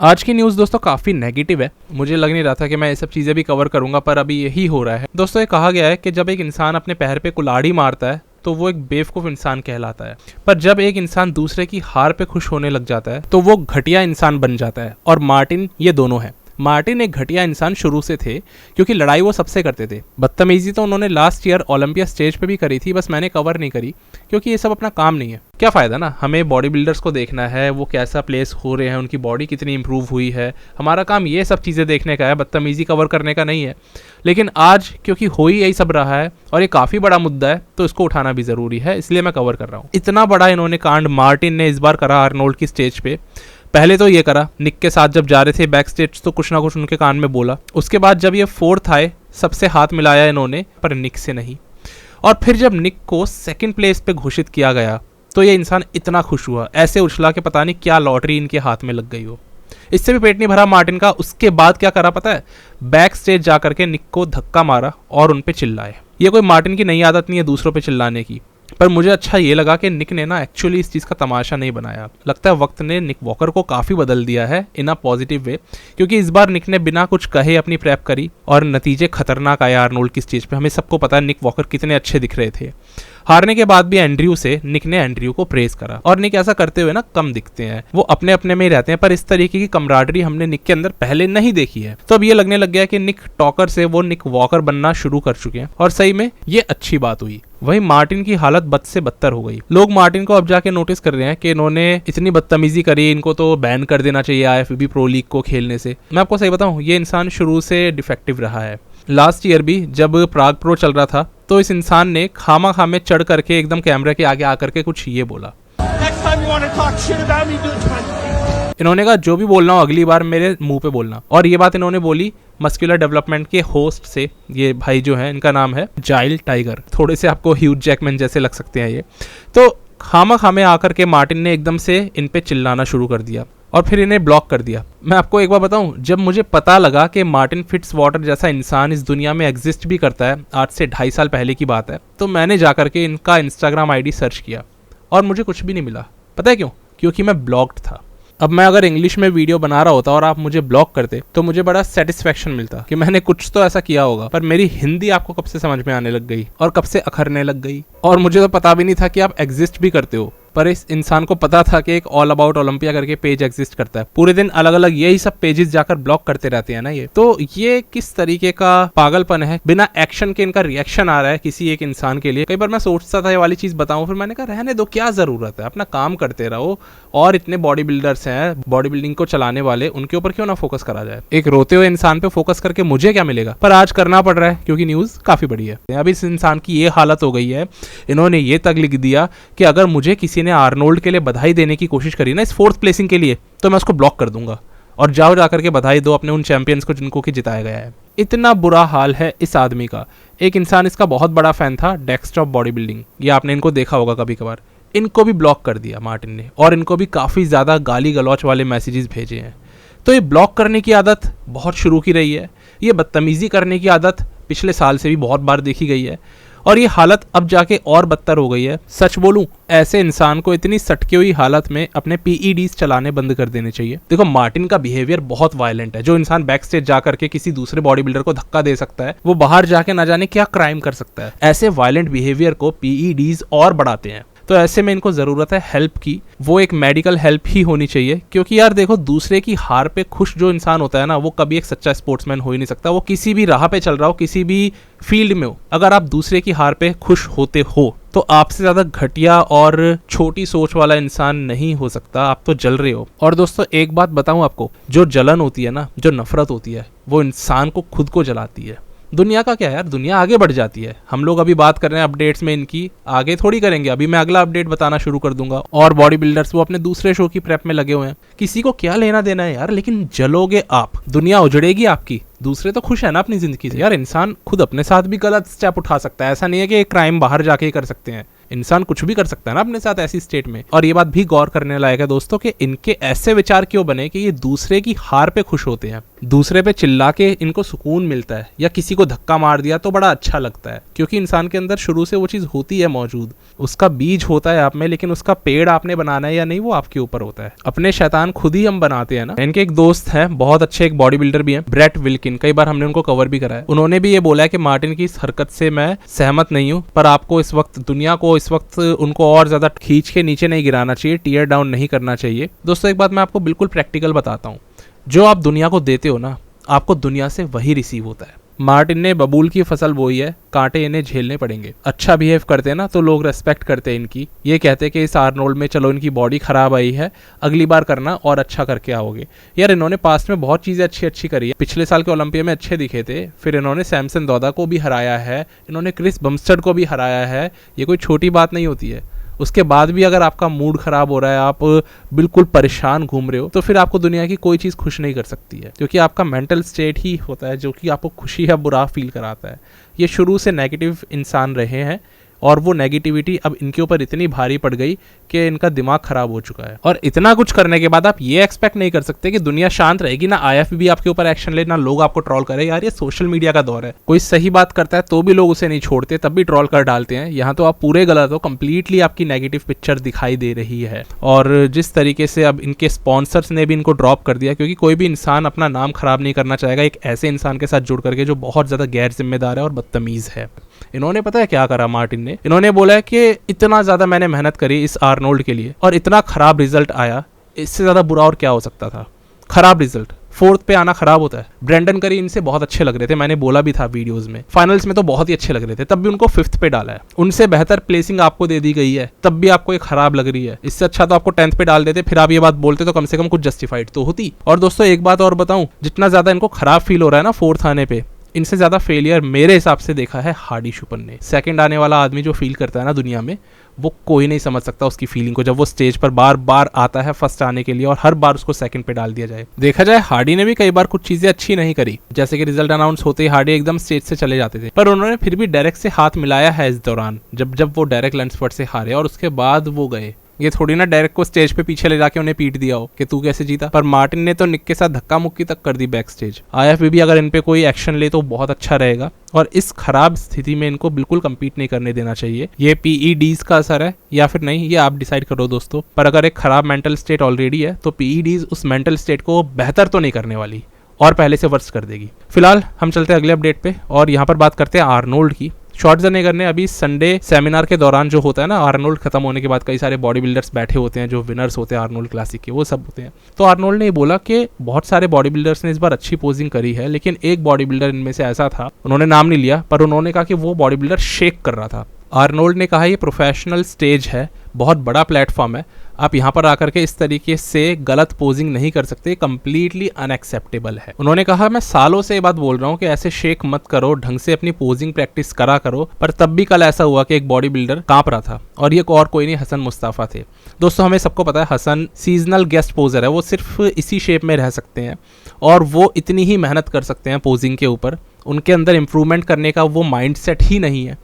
आज की न्यूज़ दोस्तों काफ़ी नेगेटिव है। मुझे लग नहीं रहा था कि मैं ये सब चीज़ें भी कवर करूंगा, पर अभी यही हो रहा है। दोस्तों, ये कहा गया है कि जब एक इंसान अपने पैर पे कुल्हाड़ी मारता है तो वो एक बेवकूफ़ इंसान कहलाता है, पर जब एक इंसान दूसरे की हार पे खुश होने लग जाता है तो वो घटिया इंसान बन जाता है। और मार्टिन ये दोनों है। मार्टिन एक घटिया इंसान शुरू से थे, क्योंकि लड़ाई वो सबसे करते थे। बदतमीजी तो उन्होंने लास्ट ईयर ओलंपिया स्टेज पे भी करी थी, बस मैंने कवर नहीं करी क्योंकि ये सब अपना काम नहीं है। क्या फ़ायदा ना, हमें बॉडी बिल्डर्स को देखना है, वो कैसा प्लेस हो रहे हैं, उनकी बॉडी कितनी इंप्रूव हुई है। हमारा काम ये सब चीज़ें देखने का है, बदतमीजी कवर करने का नहीं है। लेकिन आज क्योंकि हो ही यही सब रहा है और ये काफ़ी बड़ा मुद्दा है, तो इसको उठाना भी ज़रूरी है, इसलिए मैं कवर कर रहा हूँ। इतना बड़ा इन्होंने कांड मार्टिन ने इस बार करा आर्नोल्ड की स्टेज पे। पहले तो ये करा, निक के साथ जब जा रहे थे बैक स्टेज तो कुछ ना कुछ उनके कान में बोला। उसके बाद जब ये फोर्थ आए, सबसे हाथ मिलाया इन्होंने, पर निक से नहीं। और फिर जब निक को सेकंड प्लेस पे घोषित किया गया तो ये इंसान इतना खुश हुआ, ऐसे उछला के पता नहीं क्या लॉटरी इनके हाथ में लग गई हो। इससे भी पेट नहीं भरा मार्टिन का। उसके बाद क्या करा पता है? बैक स्टेज जा करके निक को धक्का मारा और उन पे चिल्लाए। ये कोई मार्टिन की नई आदत नहीं है दूसरों पे चिल्लाने की, पर मुझे अच्छा ये लगा कि निक ने ना एक्चुअली इस चीज़ का तमाशा नहीं बनाया। लगता है वक्त ने निक वॉकर को काफ़ी बदल दिया है इन अ पॉजिटिव वे, क्योंकि इस बार निक ने बिना कुछ कहे अपनी प्रेप करी और नतीजे खतरनाक आए आर्नोल्ड की स्टेज पे। हमें सबको पता है निक वॉकर कितने अच्छे दिख रहे थे। हारने के बाद भी एंड्रयू से निक ने एंड्रयू को प्रेज करा, और निक ऐसा करते हुए ना कम दिखते हैं, वो अपने अपने में ही रहते हैं, पर इस तरीके की कमराडरी हमने निक के अंदर पहले नहीं देखी है। तो अब ये लगने लग गया कि निक टॉकर से वो निक वॉकर बनना शुरू कर चुके हैं, और सही में ये अच्छी बात हुई। वही मार्टिन की हालत बद से बदतर हो गई। लोग मार्टिन को अब जाके नोटिस कर रहे हैं कि इन्होंने इतनी बदतमीजी करी, इनको तो बैन कर देना चाहिए आईएफबी प्रो लीग को खेलने से। मैं आपको सही बताऊं, ये इंसान शुरू से डिफेक्टिव रहा है। लास्ट ईयर भी जब प्राग प्रो चल रहा था तो इस इंसान ने खामा खामे चढ़ करके एकदम कैमरे के आगे आकर के कुछ ये बोला। इन्होंने कहा जो भी बोलना हो अगली बार मेरे मुंह पे बोलना। और ये बात इन्होंने बोली मस्कुलर डेवलपमेंट के होस्ट से। ये भाई जो है, इनका नाम है जाइल टाइगर। थोड़े से आपको ह्यूज जैकमैन जैसे लग सकते हैं ये। तो खामा खामे आकर के मार्टिन ने एकदम से इन पे चिल्लाना शुरू कर दिया और फिर इन्हें ब्लॉक कर दिया। मैं आपको एक बार बताऊं, जब मुझे पता लगा कि मार्टिन फिट्जवाटर जैसा इंसान इस दुनिया में एग्जिस्ट भी करता है, आज से 2.5 साल पहले की बात है, तो मैंने जाकर के इनका इंस्टाग्राम आईडी सर्च किया और मुझे कुछ भी नहीं मिला। पता है क्यों? क्योंकि मैं ब्लॉक्ड था। अब मैं अगर इंग्लिश में वीडियो बना रहा होता और आप मुझे ब्लॉक करते तो मुझे बड़ा सेटिस्फेक्शन मिलता कि मैंने कुछ तो ऐसा किया होगा। पर मेरी हिंदी आपको कब से समझ में आने लग गई और कब से अखरने लग गई, और मुझे तो पता भी नहीं था कि आप एग्जिस्ट भी करते हो। पर इस इंसान को पता था कि एक ऑल अबाउट ओलंपिया करके पेज एग्जिस्ट करता है। पूरे दिन अलग अलग यही सब पेजेस जाकर ब्लॉक करते रहते हैं ना ये। तो ये किस तरीके का पागलपन है, बिना एक्शन के इनका रिएक्शन आ रहा है किसी एक इंसान के लिए। कई बार मैं सोचता था ये वाली चीज बताऊं, फिर मैंने कहा रहने दो, क्या जरूरत है, अपना काम करते रहो। और इतने बॉडी बिल्डर्स हैं, बॉडी बिल्डिंग को चलाने वाले, उनके ऊपर क्यों ना फोकस करा जाए। एक रोते हुए इंसान पे फोकस करके मुझे क्या मिलेगा, पर आज करना पड़ रहा है क्योंकि न्यूज काफी बड़ी है। अब इस इंसान की ये हालत हो गई है, इन्होंने ये तक लिख दिया कि अगर मुझे किसी ने आर्नोल्ड के लिए बधाई देने की कोशिश करी ना इस 4th प्लेसिंग के लिए, तो मैं उसको ब्लॉक कर दूंगा और जाओ जाकर के बधाई दो अपने उन चैंपियंस को जिनको कि जिताया गया है। इतना बुरा हाल है इस आदमी का। एक इंसान इसका बहुत बड़ा फैन था, डेस्कटॉप बॉडी बिल्डिंग, ये आपने इनको देखा होगा कभी कभार। इनको भी ब्लॉक कर दिया मार्टिन ने, और इनको भी काफ़ी ज़्यादा गाली गलौच वाले मैसेजेस भेजे हैं। तो ये ब्लॉक करने की आदत बहुत शुरू की रही है, ये बदतमीज़ी करने की आदत पिछले साल से भी बहुत बार देखी गई है, और ये हालत अब जाके और बदतर हो गई है। सच बोलूं, ऐसे इंसान को इतनी सटकी हुई हालत में अपने पीईडीज चलाने बंद कर देने चाहिए। देखो, मार्टिन का बिहेवियर बहुत वायलेंट है। जो इंसान बैक स्टेज जाकर के किसी दूसरे बॉडी बिल्डर को धक्का दे सकता है, वो बाहर जाके ना जाने क्या क्राइम कर सकता है। ऐसे वायलेंट बिहेवियर को पीईडीज और बढ़ाते हैं। तो ऐसे में इनको ज़रूरत है हेल्प की, वो एक मेडिकल हेल्प ही होनी चाहिए। क्योंकि यार देखो, दूसरे की हार पे खुश जो इंसान होता है ना, वो कभी एक सच्चा स्पोर्ट्समैन हो ही नहीं सकता। वो किसी भी राह पे चल रहा हो, किसी भी फील्ड में हो, अगर आप दूसरे की हार पे खुश होते हो तो आपसे ज़्यादा घटिया और छोटी सोच वाला इंसान नहीं हो सकता। आप तो जल रहे हो। और दोस्तों, एक बात बताऊं आपको, जो जलन होती है ना, जो नफरत होती है, वो इंसान को खुद को जलाती है। दुनिया का क्या यार, दुनिया आगे बढ़ जाती है। हम लोग अभी बात कर रहे हैं अपडेट्स में, इनकी आगे थोड़ी करेंगे। अभी मैं अगला अपडेट बताना शुरू कर दूंगा, और बॉडी बिल्डर्स वो अपने दूसरे शो की प्रेप में लगे हुए हैं। किसी को क्या लेना देना है यार, लेकिन जलोगे आप, दुनिया उजड़ेगी आपकी। दूसरे तो खुश है ना अपनी जिंदगी से। यार इंसान खुद अपने साथ भी गलत स्टेप उठा सकता है, ऐसा नहीं है कि क्राइम बाहर जाके ही कर सकते हैं। इंसान कुछ भी कर सकता है ना अपने साथ ऐसी स्टेट में। और ये बात भी गौर करने लायक है दोस्तों कि इनके ऐसे विचार क्यों बने कि ये दूसरे की हार पे खुश होते हैं, दूसरे पे चिल्ला के इनको सुकून मिलता है, या किसी को धक्का मार दिया तो बड़ा अच्छा लगता है, क्योंकि इंसान के अंदर शुरू से वो चीज़ होती है मौजूद, उसका बीज होता है आप में, लेकिन उसका पेड़ आपने बनाना है या नहीं वो आपके ऊपर होता है। अपने शैतान खुद ही हम बनाते हैं ना। इनके एक दोस्त है, बहुत अच्छे एक बॉडी बिल्डर भी हैं, ब्रेट विल्किन, कई बार हमने उनको कवर भी करा है। उन्होंने भी ये बोला है कि मार्टिन की इस हरकत से मैं सहमत नहीं हूँ, पर आपको इस वक्त दुनिया को इस वक्त उनको और ज्यादा खींच के नीचे नहीं गिराना चाहिए, टीयर डाउन नहीं करना चाहिए। दोस्तों एक बात मैं आपको बिल्कुल प्रैक्टिकल बताता हूँ, जो आप दुनिया को देते हो ना, आपको दुनिया से वही रिसीव होता है। मार्टिन ने बबूल की फसल बोई है, कांटे इन्हें झेलने पड़ेंगे। अच्छा बिहेव करते हैं ना तो लोग रेस्पेक्ट करते हैं इनकी, ये कहते हैं कि इस आर्नोल्ड में चलो इनकी बॉडी खराब आई है, अगली बार करना और अच्छा करके आओगे। यार इन्होंने पास्ट में बहुत चीज़ें अच्छी करी है, पिछले साल के ओलंपिया में अच्छे दिखे थे, फिर इन्होंने सैमसन दौदा को भी हराया है, इन्होंने क्रिस बमस्टड को भी हराया है, ये कोई छोटी बात नहीं होती है। उसके बाद भी अगर आपका मूड खराब हो रहा है, आप बिल्कुल परेशान घूम रहे हो, तो फिर आपको दुनिया की कोई चीज़ खुश नहीं कर सकती है, क्योंकि आपका मेंटल स्टेट ही होता है जो कि आपको खुशी या बुरा फील कराता है। ये शुरू से नेगेटिव इंसान रहे हैं और वो नेगेटिविटी अब इनके ऊपर इतनी भारी पड़ गई कि इनका दिमाग खराब हो चुका है। और इतना कुछ करने के बाद आप ये एक्सपेक्ट नहीं कर सकते कि दुनिया शांत रहेगी, ना आईएफबी आपके ऊपर एक्शन ले, ना लोग आपको ट्रोल करे। यार ये सोशल मीडिया का दौर है, कोई सही बात करता है तो भी लोग उसे नहीं छोड़ते, तब भी ट्रोल कर डालते हैं। यहाँ तो आप पूरे गलत हो, कंप्लीटली आपकी नेगेटिव पिक्चर दिखाई दे रही है। और जिस तरीके से अब इनके स्पॉन्सर्स ने भी इनको ड्रॉप कर दिया, क्योंकि कोई भी इंसान अपना नाम खराब नहीं करना चाहेगा एक ऐसे इंसान के साथ जुड़ करके जो बहुत ज़्यादा गैर जिम्मेदार है और बदतमीज़ है। इन्होंने पता है क्या करा मार्टिन ने, इन्होंने बोला है कि इतना ज़्यादा मैंने मेहनत करी इस आर्नोल्ड के लिए और इतना खराब रिजल्ट आया, इससे ज़्यादा बुरा और क्या हो सकता था। खराब रिजल्ट, 4th पे आना खराब होता है। ब्रेंडन करी इनसे बहुत अच्छे लग रहे थे, मैंने बोला भी था वीडियोस में, फाइनल्स में तो बहुत ही अच्छे लग रहे थे, तब भी उनको 5th पे डाला है। उनसे बेहतर प्लेसिंग आपको दे दी गई है, तब भी आपको ये खराब लग रही है। इससे अच्छा तो आपको 10th पे डाल देते, फिर आप ये बात बोलते तो कम से कम कुछ जस्टिफाइड तो होती। और दोस्तों एक बात और बताऊं, जितना ज्यादा इनको खराब फील हो रहा है ना 4th आने पे, इनसे ज्यादा फेलियर मेरे हिसाब से देखा है हार्डी शुपन ने। सेकंड आने वाला आदमी जो फील करता है ना दुनिया में, वो कोई नहीं समझ सकता उसकी फीलिंग को, जब वो स्टेज पर बार बार आता है फर्स्ट आने के लिए और हर बार उसको सेकंड पे डाल दिया जाए। देखा जाए हार्डी ने भी कई बार कुछ चीजें अच्छी नहीं करी, जैसे कि रिजल्ट अनाउंस होते ही हार्डी एकदम स्टेज से चले जाते थे, पर उन्होंने फिर भी डेरेक से हाथ मिलाया है इस दौरान, जब वो डेरेक लंसफोर्ड से हारे और उसके बाद वो गए। ये थोड़ी ना डेरेक को स्टेज पे पीछे ले जाके उन्हें पीट दिया हो कि तू कैसे जीता, पर मार्टिन ने तो निक के साथ धक्का मुक्की तक कर दी बैक स्टेज। आईएफबी अगर इन पे कोई एक्शन ले तो बहुत अच्छा रहेगा और इस खराब स्थिति में इनको बिल्कुल कम्पीट नहीं करने देना चाहिए। ये पीईडीज का असर है या फिर नहीं, ये आप डिसाइड करो दोस्तों, पर अगर एक खराब मेंटल स्टेट ऑलरेडी है तो पीईडीज उस मेंटल स्टेट को बेहतर तो नहीं करने वाली और पहले से वर्स कर देगी। फिलहाल हम चलते हैं अगले अपडेट पे और यहाँ पर बात करते हैं आर्नोल्ड की। शॉर्ट्ज़नेगर ने अभी संडे सेमिनार के दौरान जो होता है ना, आर्नोल्ड खत्म होने के बाद कई सारे बॉडी बिल्डर्स बैठे होते हैं जो विनर्स होते हैं आर्नोल्ड क्लासिक के, वो सब होते हैं। तो आर्नोल्ड ने बोला कि बहुत सारे बॉडी बिल्डर्स ने इस बार अच्छी पोजिंग करी है, लेकिन एक बॉडी बिल्डर इनमें से ऐसा था, उन्होंने नाम नहीं लिया, पर उन्होंने कहा कि वो बॉडी बिल्डर शेक कर रहा था। आर्नोल्ड ने कहा ये प्रोफेशनल स्टेज है, बहुत बड़ा प्लेटफॉर्म है, आप यहाँ पर आकर के इस तरीके से गलत पोजिंग नहीं कर सकते, कंप्लीटली अनएक्सेप्टेबल है। उन्होंने कहा मैं सालों से ये बात बोल रहा हूँ कि ऐसे शेक मत करो, ढंग से अपनी पोजिंग प्रैक्टिस करा करो, पर तब भी कल ऐसा हुआ कि एक बॉडी बिल्डर कांप रहा था और ये और कोई नहीं हसन मुस्तफ़ा थे। दोस्तों हमें सबको पता है हसन सीजनल गेस्ट पोजर है, वो सिर्फ इसी शेप में रह सकते हैं और वो इतनी ही मेहनत कर सकते हैं पोजिंग के ऊपर, उनके अंदर इम्प्रूवमेंट करने का वो माइंडसेट ही नहीं है।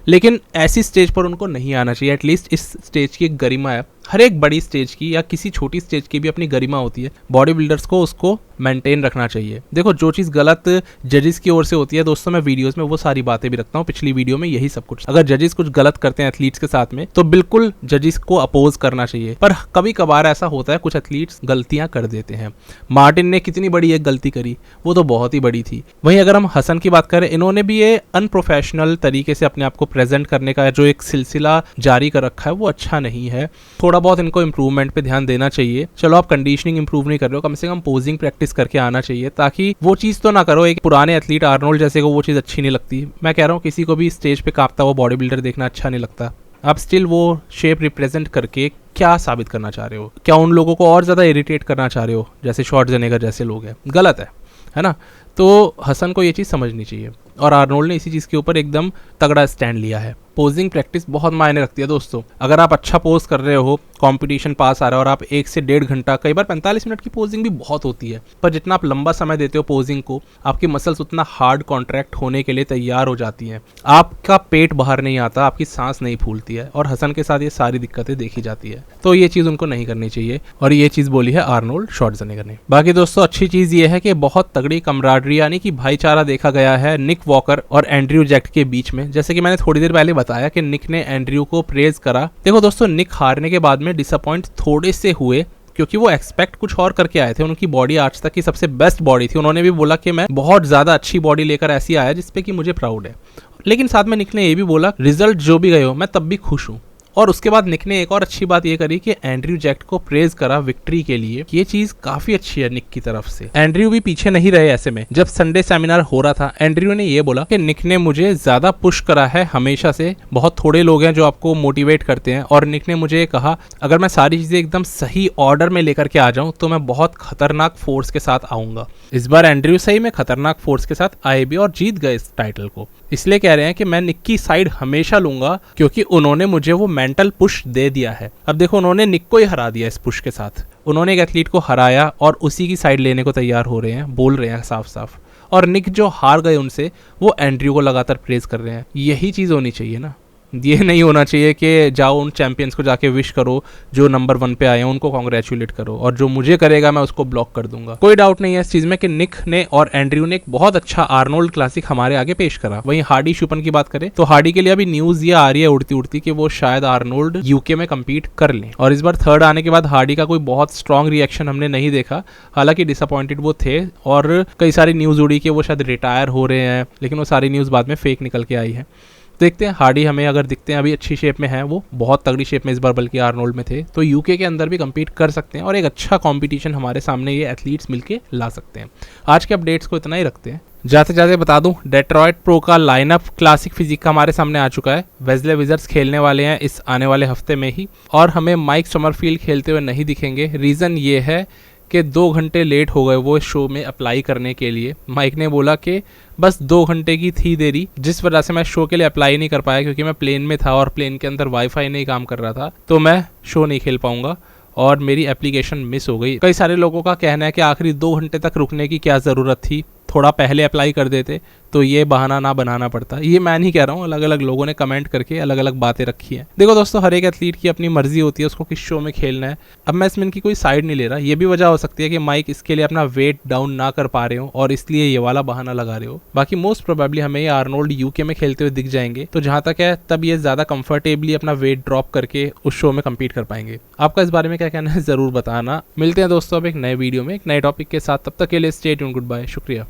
लेकिन ऐसी स्टेज पर उनको नहीं आना चाहिए, एटलीस्ट इस स्टेज की एक गरिमा है। हर एक बड़ी स्टेज की या किसी छोटी स्टेज की भी अपनी गरिमा होती है, बॉडी बिल्डर्स को उसको मेंटेन रखना चाहिए। देखो जो चीज़ गलत जजेस की ओर से होती है दोस्तों, मैं वीडियोस में वो सारी बातें भी रखता हूँ, पिछली वीडियो में यही सब कुछ। अगर जजेस कुछ गलत करते हैं एथलीट्स के साथ में तो बिल्कुल जजेस को अपोज करना चाहिए, पर कभी कभार ऐसा होता है कुछ एथलीट्स गलतियां कर देते हैं। मार्टिन ने कितनी बड़ी एक गलती करी, वो तो बहुत ही बड़ी थी। वहीं अगर हम हसन की बात करें, इन्होंने भी ये अनप्रोफेशनल तरीके से अपने आप को प्रेजेंट करने का जो एक सिलसिला जारी कर रखा है वो अच्छा नहीं है। थोड़ा बहुत इनको इंप्रूवमेंट पे ध्यान देना चाहिए। चलो आप कंडीशनिंग इंप्रूव नहीं कर रहे हो, कम से कम पोजिंग प्रैक्टिस करके आना चाहिए, ताकि वो चीज़ तो ना करो एक पुराने एथलीट आर्नोल्ड जैसे को वो चीज़ अच्छी नहीं लगती। मैं कह रहा हूँ किसी को भी स्टेज पे कांपता हुआ बॉडी बिल्डर देखना अच्छा नहीं लगता। आप स्टिल वो शेप रिप्रेजेंट करके क्या साबित करना चाह रहे हो? क्या उन लोगों को और ज़्यादा इरिटेट करना चाह रहे हो जैसे शॉर्ट्ज़नेगर जैसे लोग हैं? गलत है ना? तो हसन को ये चीज़ समझनी चाहिए और आर्नोल्ड ने इसी चीज़ के ऊपर एकदम तगड़ा स्टैंड लिया है। पोजिंग प्रैक्टिस बहुत मायने रखती है दोस्तों। अगर आप अच्छा पोज कर रहे हो, कंपटीशन पास आ रहा है और आप 1 से 1.5 घंटा, कई बार 45 मिनट की पोजिंग भी बहुत होती है, पर जितना आप लंबा समय देते हो पोजिंग को, आपकी मसल्स उतना हार्ड कॉन्ट्रैक्ट होने के लिए तैयार हो जाती हैं। आपका पेट बाहर नहीं आता, आपकी सांस नहीं फूलती है, और हसन के साथ ये सारी दिक्कतें देखी जाती है। तो ये चीज़ उनको नहीं करनी चाहिए, और ये चीज़ बोली है आर्नोल्ड श्वार्ज़नेगर ने। बाकी दोस्तों अच्छी चीज़ ये है कि बहुत तगड़ी कमराडरी यानी कि भाईचारा देखा गया है निक वॉकर और एंड्रयू जैक्ट के बीच में। जैसे कि मैंने थोड़ी देर पहले बताया कि निक ने एंड्रयू को प्रेज करा। देखो दोस्तों, निक हारने के बाद में डिसअपॉइंट थोड़े से हुए, क्योंकि वो एक्सपेक्ट कुछ और करके आए थे। उनकी बॉडी आज तक की सबसे बेस्ट बॉडी थी। उन्होंने भी बोला कि मैं बहुत ज़्यादा अच्छी बॉडी लेकर ऐसी आया जिसपे कि मुझे प्राउड है। लेकिन साथ में निक ने ये भी बोला, रिजल्ट जो भी गए हो मैं तब भी खुश हूँ। और उसके बाद निक ने एक और अच्छी बात ये करी कि एंड्रयू जैक्ट को प्रेज करा विक्ट्री के लिए। ये चीज काफी अच्छी है निक की तरफ से। एंड्रयू भी पीछे नहीं रहे ऐसे में। जब संडे सेमिनार हो रहा था, एंड्रयू ने ये बोला कि निक ने मुझे ज्यादा पुश करा है हमेशा से। बहुत थोड़े लोग हैं जो आपको मोटिवेट करते हैं, और निक ने मुझे कहा अगर मैं सारी चीजें एकदम सही ऑर्डर में लेकर के आ जाऊं तो मैं बहुत खतरनाक फोर्स के साथ आऊंगा। इस बार एंड्रयू सही में खतरनाक फोर्स के साथ आए भी और जीत गए इस टाइटल को। इसलिए कह रहे हैं कि मैं निक की साइड हमेशा लूंगा, क्योंकि उन्होंने मुझे वो मेंटल पुश दे दिया है। अब देखो, उन्होंने निक को ही हरा दिया इस पुश के साथ। उन्होंने एक एथलीट को हराया और उसी की साइड लेने को तैयार हो रहे हैं, बोल रहे हैं साफ साफ। और निक जो हार गए उनसे, वो एंड्रयू को लगातार प्रेज कर रहे हैं। यही चीज़ होनी चाहिए ना। ये नहीं होना चाहिए कि जाओ उन चैंपियंस को जाके विश करो जो नंबर 1 पे आए हैं, उनको कॉन्ग्रेचुलेट करो, और जो मुझे करेगा मैं उसको ब्लॉक कर दूंगा। कोई डाउट नहीं है इस चीज में कि निक ने और एंड्रयू ने एक बहुत अच्छा आर्नोल्ड क्लासिक हमारे आगे पेश करा। वहीं हार्डी शुपन की बात करें तो हार्डी के लिए अभी न्यूज ये आ रही है उड़ती उड़ती कि वो शायद आर्नोल्ड यूके में कम्पीट कर लें। और इस बार थर्ड आने के बाद हार्डी का कोई बहुत स्ट्रॉन्ग रिएक्शन हमने नहीं देखा। हालांकि डिसअपॉइंटेड वो थे, और कई सारी न्यूज उड़ी कि वो शायद रिटायर हो रहे हैं, लेकिन वो सारी न्यूज बाद में फेक निकल के आई है। देखते हैं हार्डी हमें अगर दिखते हैं, अभी अच्छी शेप में है, वो बहुत तगड़ी शेप में इस बार बल्कि आर्नोल्ड में थे, तो यूके के अंदर भी कम्पीट कर सकते हैं, और एक अच्छा कंपटीशन हमारे सामने ये एथलीट्स मिलके ला सकते हैं। आज के अपडेट्स को इतना ही रखते हैं। जाते जाते बता दूं, डेट्रॉयट प्रो का लाइनअप क्लासिक फिजिक का हमारे सामने आ चुका है। वेस्ले विजर्ड्स खेलने वाले हैं इस आने वाले हफ्ते में ही, और हमें माइक समरफील्ड खेलते हुए नहीं दिखेंगे। रीज़न ये है कि 2 घंटे लेट हो गए वो शो में अप्लाई करने के लिए। माइक ने बोला कि बस 2 घंटे की थी देरी, जिस वजह से मैं शो के लिए अप्लाई नहीं कर पाया, क्योंकि मैं प्लेन में था और प्लेन के अंदर वाईफाई नहीं काम कर रहा था, तो मैं शो नहीं खेल पाऊंगा और मेरी एप्लीकेशन मिस हो गई। कई सारे लोगों का कहना है कि आखिरी 2 घंटे तक रुकने की क्या ज़रूरत थी, थोड़ा पहले अप्लाई कर देते तो ये बहाना ना बनाना पड़ता। ये मैं नहीं कह रहा हूँ, अलग अलग लोगों ने कमेंट करके अलग अलग बातें रखी हैं। देखो दोस्तों, हर एक एथलीट की अपनी मर्जी होती है उसको किस शो में खेलना है। अब मैं इसमें इनकी कोई साइड नहीं ले रहा। ये भी वजह हो सकती है कि माइक इसके लिए अपना वेट डाउन ना कर पा रहे हो और इसलिए ये वाला बहाना लगा रहे हो। बाकी मोस्ट प्रोबेबली हमें ये आर्नोल्ड यूके में खेलते हुए दिख जाएंगे, तो जहां तक है तब ये ज्यादा कंफर्टेबली अपना वेट ड्रॉप करके उस शो में कम्पीट कर पाएंगे। आपका इस बारे में क्या कहना है जरूर बताना। मिलते हैं दोस्तों अब एक नए वीडियो में एक नए टॉपिक के साथ। तब तक के लिए स्टे ट्यून्ड, गुड बाय, शुक्रिया।